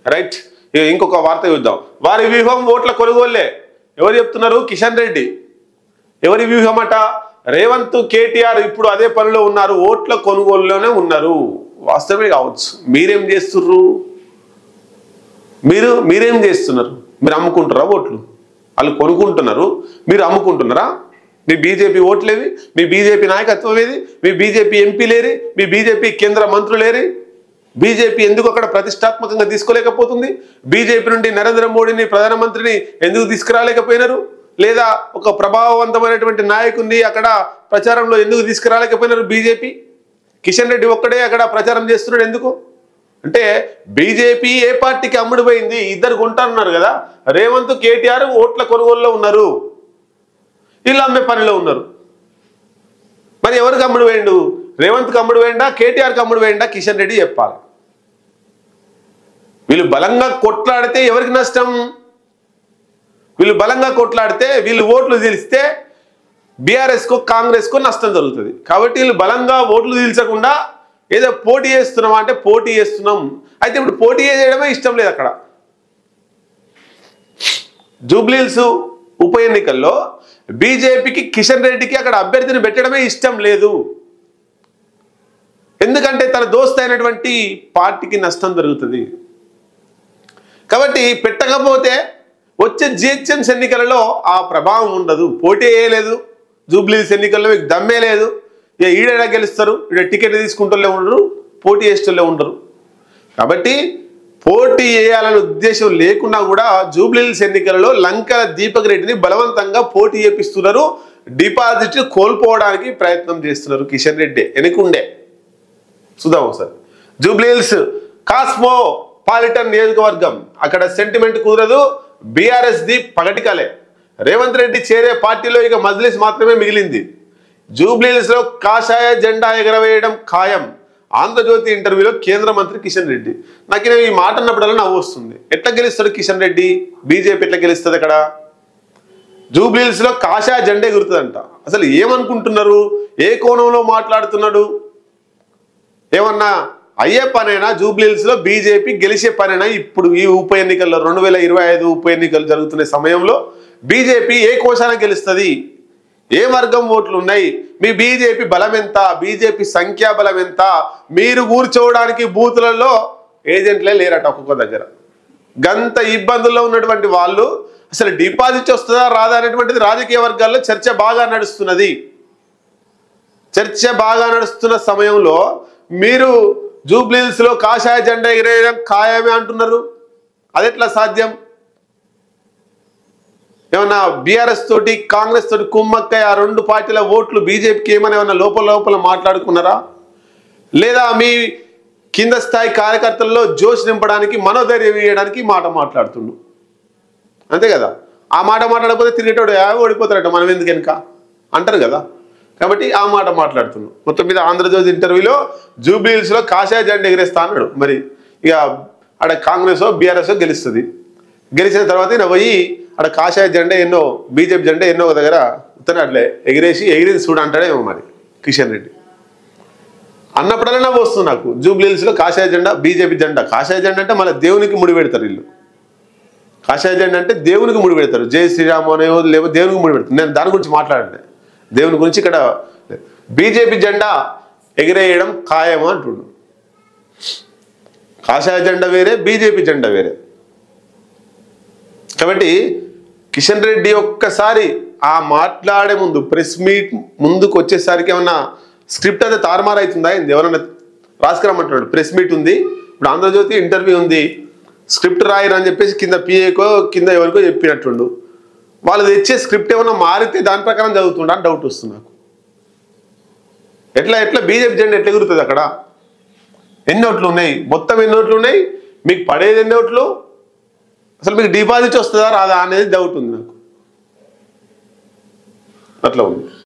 Right. ఇంకొక వార్త చూద్దాం. వారి వ్యూహం ఓట్ల కొనుగోళ్లే. ఎవరు చెప్తున్నారు? కిషన్ రెడ్డి. ఎవరి వ్యూహం అట? రేవంత్ కేటీఆర్ ఇప్పుడు అదే పనిలో ఉన్నారు, ఓట్ల కొనుగోలులోనే ఉన్నారు. వాస్తవమే కావచ్చు. మీరేం చేస్తుర్రు? మీరేం చేస్తున్నారు? మీరు అమ్ముకుంటారా ఓట్లు? వాళ్ళు కొనుక్కుంటున్నారు, మీరు అమ్ముకుంటున్నారా? మీ బీజేపీ ఓట్లేవి? మీ బీజేపీ నాయకత్వం ఏది? మీ బీజేపీ ఎంపీలేరి? మీ బీజేపీ కేంద్ర మంత్రులేరి? బీజేపీ ఎందుకు అక్కడ ప్రతిష్టాత్మకంగా తీసుకోలేకపోతుంది? బీజేపీ నుండి నరేంద్ర మోడీని ప్రధానమంత్రిని ఎందుకు తీసుకురాలేకపోయినారు? లేదా ఒక ప్రభావవంతమైనటువంటి నాయకుడిని అక్కడ ప్రచారంలో ఎందుకు తీసుకురాలేకపోయినారు బీజేపీ? కిషన్ రెడ్డి ఒక్కడే అక్కడ ప్రచారం చేస్తున్నాడు ఎందుకు అంటే బీజేపీ ఏ పార్టీకి అమ్ముడుపోయింది? ఇద్దరు కొంటున్నారు కదా. రేవంత్ కేటీఆర్ ఓట్ల కొనుగోలులో ఉన్నారు, వీళ్ళు అమ్మే పనిలో ఉన్నారు. మరి ఎవరికి అమ్ముడు పోయిండు? రేవంత్కి అమ్ముడు పోయిండా, కేటీఆర్కి అమ్ముడు పోయిండా? కిషన్ రెడ్డి చెప్పాలి. వీళ్ళు బలంగా కొట్లాడితే ఎవరికి నష్టం? వీళ్ళు బలంగా కొట్లాడితే వీళ్ళు ఓట్లు తీలిస్తే బీఆర్ఎస్కు కాంగ్రెస్కు నష్టం జరుగుతుంది. కాబట్టి వీళ్ళు బలంగా ఓట్లు తీల్చకుండా ఏదో పోటీ చేస్తున్నాం అంటే పోటీ చేస్తున్నాం. అయితే ఇప్పుడు పోటీ చేయడమే ఇష్టం లేదు అక్కడ. జూబ్లీహిల్స్ ఉప ఎన్నికల్లో బీజేపీకి కిషన్ రెడ్డికి అక్కడ అభ్యర్థిని పెట్టడమే ఇష్టం లేదు. ఎందుకంటే తన దోస్త్ అయినటువంటి పార్టీకి నష్టం జరుగుతుంది. కాబట్టి పెట్టకపోతే వచ్చే జిహెచ్ఎంసీ ఎన్నికలలో ఆ ప్రభావం ఉండదు. పోటీ చేయలేదు, జూబ్లీహిల్స్ ఎన్నికల్లో మీకు దమ్మే లేదు. ఇక ఈడేడా గెలుస్తారు? ఈడ టికెట్ తీసుకుంటూనే ఉండరు, పోటీ చేస్తూనే ఉండరు. కాబట్టి పోటీ చేయాలనే ఉద్దేశం లేకున్నా కూడా జూబ్లీహిల్స్ ఎన్నికలలో లంకల దీపక్ రెడ్డిని బలవంతంగా పోటీ చేపిస్తున్నారు. డిపాజిట్ కోల్పోవడానికి ప్రయత్నం చేస్తున్నారు కిషన్ రెడ్డి వెనుకుండే. చూద్దాం ఒకసారి. జూబ్లీహిల్స్ కాస్మో పాలిటన్ నియోజకవర్గం, అక్కడ సెంటిమెంట్ కుదరదు. బీఆర్ఎస్ ది పగటికలే. రేవంత్ రెడ్డి చేరే పార్టీలో ఇక మజ్లిస్ మాత్రమే మిగిలింది. జూబ్లీహిల్స్ లో కాషాయ జెండా ఎగరవేయడం ఖాయం. ఆంధ్రజ్యోతి ఇంటర్వ్యూలో కేంద్ర మంత్రి కిషన్ రెడ్డి. నాకు ఈ మాట అన్నప్పుడల్లా నవ్వు వస్తుంది. ఎట్లా గెలుస్తాడు కిషన్ రెడ్డి? బీజేపీ ఎట్లా గెలుస్తుంది అక్కడ? జూబ్లీహిల్స్ లో కాషాయ జెండా ఎగురుతుందంట. అసలు ఏమనుకుంటున్నారు? ఏ కోణంలో మాట్లాడుతున్నాడు? ఏమన్నా అయ్యే పనైనా? జూబ్లీహిల్స్ లో బీజేపీ గెలిచే పనైనా? ఇప్పుడు ఈ ఉప ఎన్నికల్లో 2025 ఉప ఎన్నికలు జరుగుతున్న సమయంలో బీజేపీ ఏ కోశాన గెలుస్తుంది? ఏ వర్గం ఓట్లు ఉన్నాయి? మీ బీజేపీ బలం ఎంత? బీజేపీ సంఖ్యా బలం ఎంత? మీరు కూర్చోవడానికి బూతులలో ఏజెంట్లే లేరట ఒక్కొక్క దగ్గర. గంత ఇబ్బందుల్లో ఉన్నటువంటి వాళ్ళు అసలు డిపాజిట్ వస్తుందా రాదా అనేటువంటిది రాజకీయ వర్గాల్లో చర్చ బాగా నడుస్తున్నది. చర్చ బాగా నడుస్తున్న సమయంలో మీరు జూబ్లీహిల్స్ లో కాషాయ జెండా ఎగిరేయడం ఖాయమే అంటున్నారు. అది ఎట్లా సాధ్యం? ఏమన్నా బీఆర్ఎస్ తోటి కాంగ్రెస్ తోటి కుమ్మక్కై ఆ రెండు పార్టీల ఓట్లు బీజేపీకి ఏమన్నా లోపల మాట్లాడుకున్నారా? లేదా మీ కింద స్థాయి కార్యకర్తల్లో జోష్ నింపడానికి మనోధైర్యం ఇవ్వడానికి మాట మాట్లాడుతుండు అంతే కదా. ఆ మాట మాట్లాడకపోతే తిరిగేటోడు ఓడిపోతారట, మనం ఎందుకు వెనుక అంటారు కదా. కాబట్టి ఆ మాట మాట్లాడుతున్నాడు. మొత్తం మీద ఆంధ్రజ్యోతి ఇంటర్వ్యూలో జూబ్లీహిల్స్ లో కాషాయ జెండా ఎగిరేస్తా అన్నాడు. మరి ఇక ఆడ కాంగ్రెస్ బీఆర్ఎస్ గెలుస్తుంది. గెలిచిన తర్వాత ఈయన పోయి ఆడ కాషాయ జెండా ఎన్నో బీజేపీ జెండా ఎన్నో ఒక దగ్గర ఉత్తనే అట్లే ఎగిరేసి చూడ అంటాడేమో మరి కిషన్ రెడ్డి. అన్నప్పుడల్లా నవ్వు వస్తుంది నాకు. జూబ్లీహిల్స్ లో కాషాయ జెండా బీజేపీ జెండా. కాషాయ జెండా అంటే మళ్ళీ దేవునికి ముడి పెడతారు వీళ్ళు. కాషాయ జెండా అంటే దేవునికి ముడి పెడతారు. జై శ్రీరామ్ అనేవో లేవో దేవునికి ముడి పెడతారు. నేను దాని గురించి మాట్లాడండి, దేవుని గురించి. ఇక్కడ బీజేపీ జెండా ఎగిరేయడం ఖాయము అంటుండు. కాషాయ జెండా వేరే, బీజేపీ జెండా వేరే. కాబట్టి కిషన్ రెడ్డి ఒక్కసారి ఆ మాట్లాడే ముందు ప్రెస్ మీట్ ముందుకు వచ్చేసరికి ఏమన్నా స్క్రిప్ట్ అయితే తారుమారైతుందా? ఎవరన్నా రాసుకురమ్మంటున్నాడు. ప్రెస్ మీట్ ఉంది, ఇప్పుడు ఆంధ్రజ్యోతి ఇంటర్వ్యూ ఉంది, స్క్రిప్ట్ రాయరని చెప్పేసి కింద పిఏకో కింద ఎవరికో చెప్పినట్టుండు. వాళ్ళు తెచ్చే స్క్రిప్ట్ ఏమన్నా మారితే దాని ప్రకారం చదువుతుండ అని డౌట్ వస్తుంది నాకు. ఎట్లా బీజేపీ జెండా ఎట్లా ఎగురుతుంది అక్కడ? ఎన్ని ఓట్లు ఉన్నాయి? మొత్తం ఎన్ని ఓట్లు ఉన్నాయి? మీకు పడేది ఎన్ని ఓట్లు? అసలు మీకు డిపాజిట్ వస్తుందా రాదా అనేది డౌట్ ఉంది నాకు. అట్లా ఉంది.